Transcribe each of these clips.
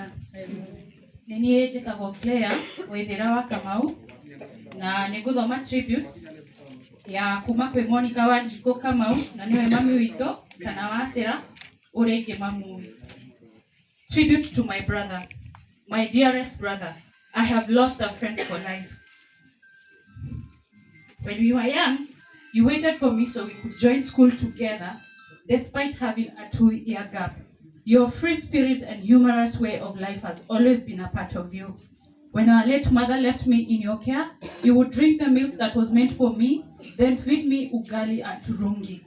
wega. Nini njĩtagwo Claire Waithĩra wa Kamau na nĩngũthoma tribute ya kuma kwĩ Monica Wanjikũ Kamau na nĩwe mami witũ kana Wacĩra ũrĩa ingĩ mamu. Tribute to my brother, my dearest brother. I have lost a friend for life. When we were young, you waited for me so we could join school together despite having a 2-year gap. Your free spirit and humorous way of life has always been a part of you. When our late mother left me in your care, you would drink the milk that was meant for me, then feed me ugali and turungi.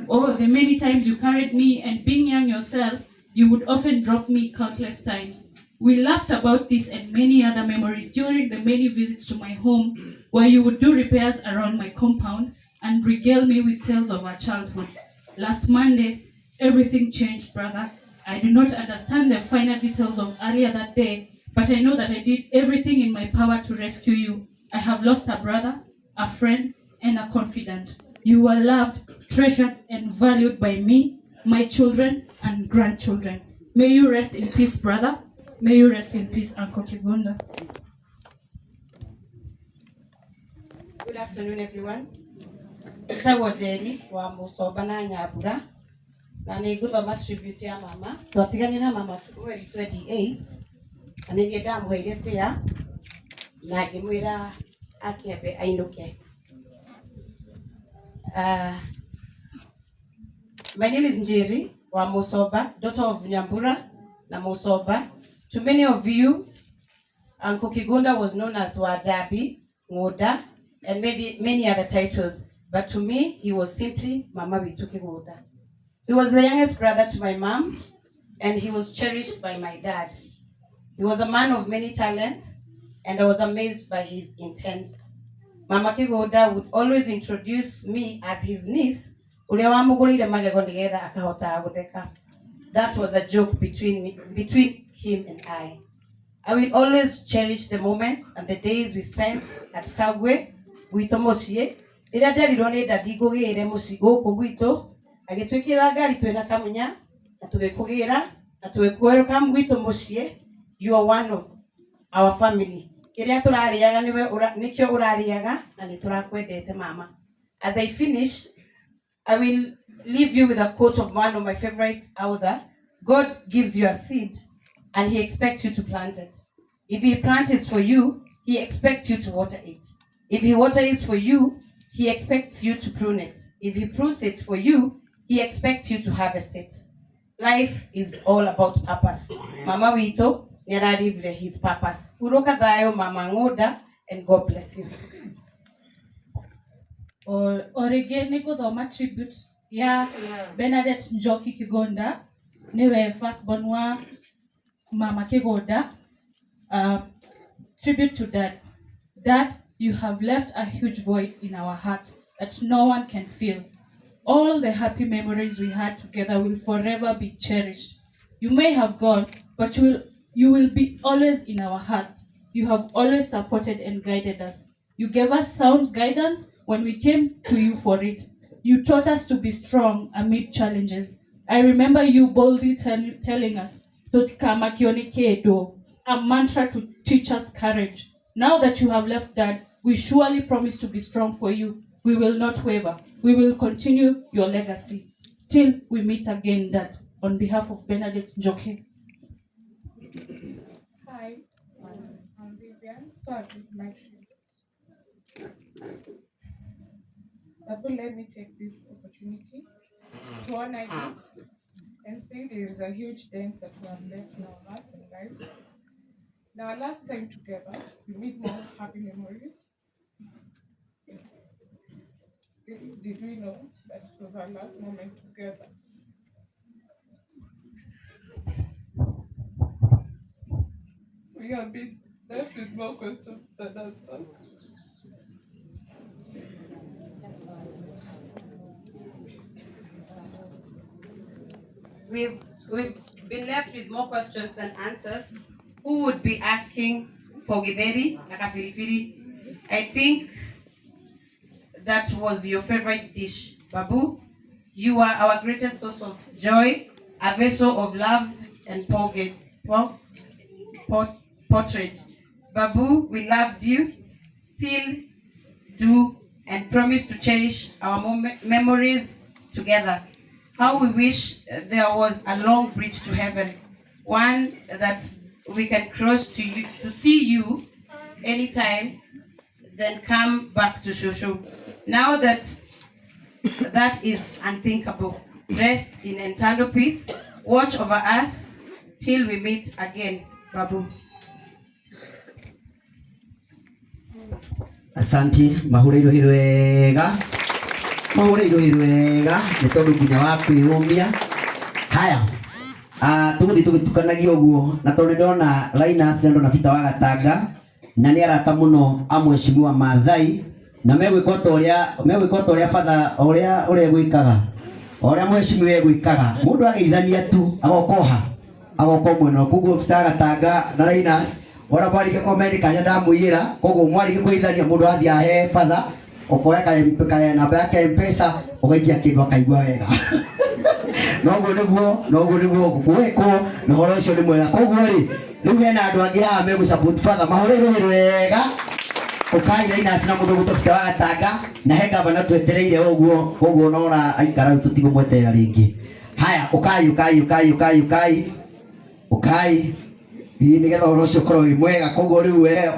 Oh, the many times you carried me, and being young yourself, you would often drop me countless times. We laughed about this and many other memories during the many visits to my home, where you would do repairs around my compound and regale me with tales of our childhood. Last Monday, everything changed, brother. I do not understand the finer details of earlier that day, but I know that I did everything in my power to rescue you. I have lost a brother, a friend, and a confidant. You were loved, treasured, and valued by me, my children, and grandchildren. May you rest in peace, brother. May you rest in peace, Uncle Kigunda. Good afternoon, everyone. Nitagwo Jerry wa Mucoba na Nyambura na nĩ ngũthoma tribute ya mama. Twatigane na mama mweri 28 na nĩ ndamũheire fare na ngĩmwĩra akĩambe ainũke. My name is Njeri wa Mucoba, daughter of Nyambura na Mucoba. To many of you, Uncle Kigunda was known as Wajabi, Ngoda, and many other titles. But to me, he was simply Mama Witu Kigunda. He was the youngest brother to my mom, and he was cherished by my dad. He was a man of many talents, and I was amazed by his intent. Mama Kigunda would always introduce me as his niece. That was a joke between him and I. I will always cherish the moments and the days we spent at Kagwe, Guitomosie. Ira nderirwo dadi ngũgĩre mũciĩ gũkũ gwitũ agĩtwĩkĩra ngari twĩna kamunya na tũgĩkũgĩra na tũgĩkũwelcome gwitũ mũciĩ. You are one of our family. Kĩrĩa tũrarĩaga nĩkĩo ũrarĩaga na nĩtũrakwendete mama. As I finish, I will leave you with a quote of one of my favorite author. God gives you a seed and he expects you to plant it. If he plants it for you, he expects you to water it. If he waters it for you, he expects you to prune it. If he prunes it for you, he expects you to harvest it. Life is all about purpose. Mama Wito nĩararĩvire his purpose. Huroka thayo Mama Ngoda, and God bless you. Orege nĩngũthoma tribute ya Bernadette Njoki Kigunda, nĩwe firstborn wa Mama Kigunda. Tribute to Dad. Dad, you have left a huge void in our hearts that no one can fill. All the happy memories we had together will forever be cherished. You may have gone, but you will be always in our hearts. You have always supported and guided us. You gave us sound guidance when we came to you for it. You taught us to be strong amid challenges. I remember you boldly telling us, a mantra to teach us courage. Now that you have left Dad, we surely promise to be strong for you. We will not waver. We will continue your legacy. Till we meet again, Dad. On behalf of Bernadette Njoki. Hi, I'm Vivian. So I did my tribute. Let me take this opportunity to honor you and say there is a huge dent that we have left in our hearts and lives. Now, our last time together, we made more happy memories. Did we know that it was our last moment together? We have been left with more questions than answers. We've been left with more questions than answers. Who would be asking for githeri na kafirifiri? I think that was your favorite dish, Babu. You are our greatest source of joy, a vessel of love and portrait. Babu, we loved you, still do, and promise to cherish our memories together. How we wish there was a long bridge to heaven, one that we can cross to see you anytime, then come back to Shosho. Now that is unthinkable. Rest in eternal peace. Watch over us till we meet again, Babu. Asante, mahureiro hirwega. Mahureiro hirwega, ni tondu nginya wa kwiyumia. Haya. Tuguthi tugitukanagia uguo na tondu ndona Linus ndo na Peter wa Gatanga na ni arata muno amweshimiwa Maathai na megwikota uria father uria gwikaga uria mweshimiwe gwikaga mundu ageithania tu agokoha mweno kuguo Peter wa Gatanga na Linus ora bari comment kanya ndamwira koguo mwari gikuithania mundu athi ahe father okoya ka namba yake M-Pesa ugaikia kindu akaigua wega noguo niguo gwiko na horo ucio ni mwega koguo ri riu hena andu angi haha megu support father mahoreiro wega ukai Linus na mundu gutofita wa Gatanga na he gavana twetereire uguo koguo nora aikara tutigumweterera ringi. Haya ukai ni getha horo ucio korwo wi mwega koguo riu we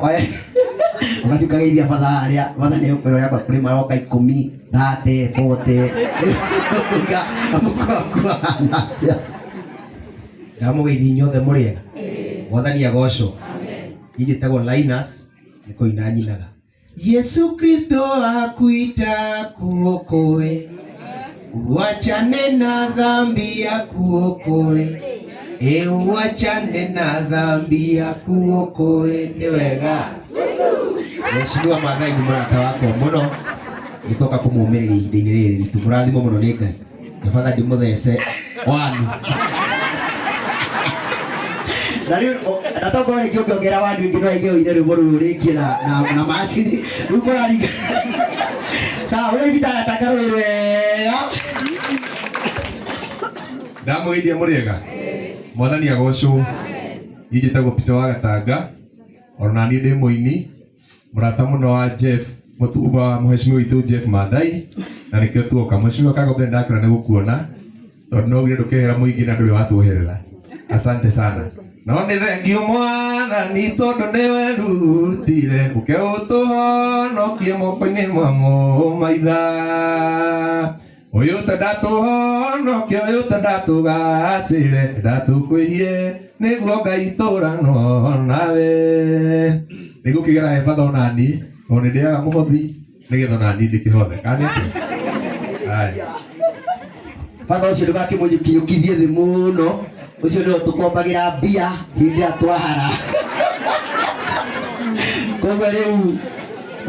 ugathikageithia father ni ukwiro yakwa kuri maroka 10 30 40 ndamugeithia inyothe muriega mwathani agocwo njitagwo Linus niko ina nyinaga Yesu Kristo akuita kuokoe uachane na dhambi ya kuokoe uachane na dhambi ya kuokoe ni wega Mheshimiwa Maathai ni murata wakwa muno nitoka kumuumiriria ihinda-ini riri ritu murathimo muno ni Ngai tafadhali ndimuthece wanu na riu nataka ore kiongera wanu ingi no igeo ine rubo rurikie na macini riu kuraringa sawa ule vitara takaro wega ndamugeithia muriega mwathani agocwo njitagwo Peter wa Gatanga ona ni ndi muini murata muno wa Jeff mutuba mheshimiwa witu Jeff Maathai na nikio tuoka mheshimiwa Kagombe ndakira ni gukuona tondu no gire ndukehera muingi na nduri watuherera asante sana no ni thengio mwathani tondu ni werutire ukeutuhonokie moko-ini mamo maitha uyu ta ndatuhonokie uyu ta ndatugacire ndatukwihie niguo Ngai turano nawe nigukigera he father onani oni ndiaga muhothi nigetha nani ndikihothe kani father ucio ndugakimuyukinyukithie thi muno ucio ndio tukombagira mbia hindi atwahara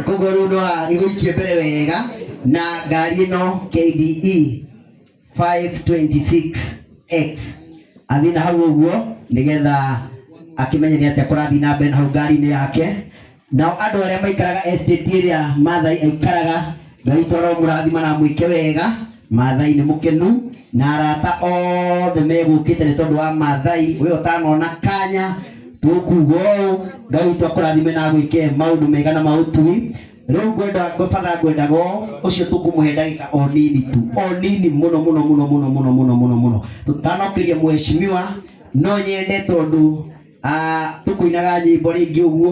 koguo riu no iguikie mbere wega na ngari ino KDE 526X athina hau uguo nigetha akimenya ni atia kurathi na mbere hau ngari-ini yake nao andu aria maikaraga estate iria Maathai aikaraga Ngai toro murathima na mwike wega Maathai ni mukenu na arata othe megukite ni tondu wa Maathai uyo tanona kanya tukugo Ngai twakurathime na gwike maundu mega na mautui riu ngwendago ucio tukumuhe ndagika o nini tu o nini muno tutanokiria mheshimiwa no nyende tondu tukuinaga nyimbo ringi uguo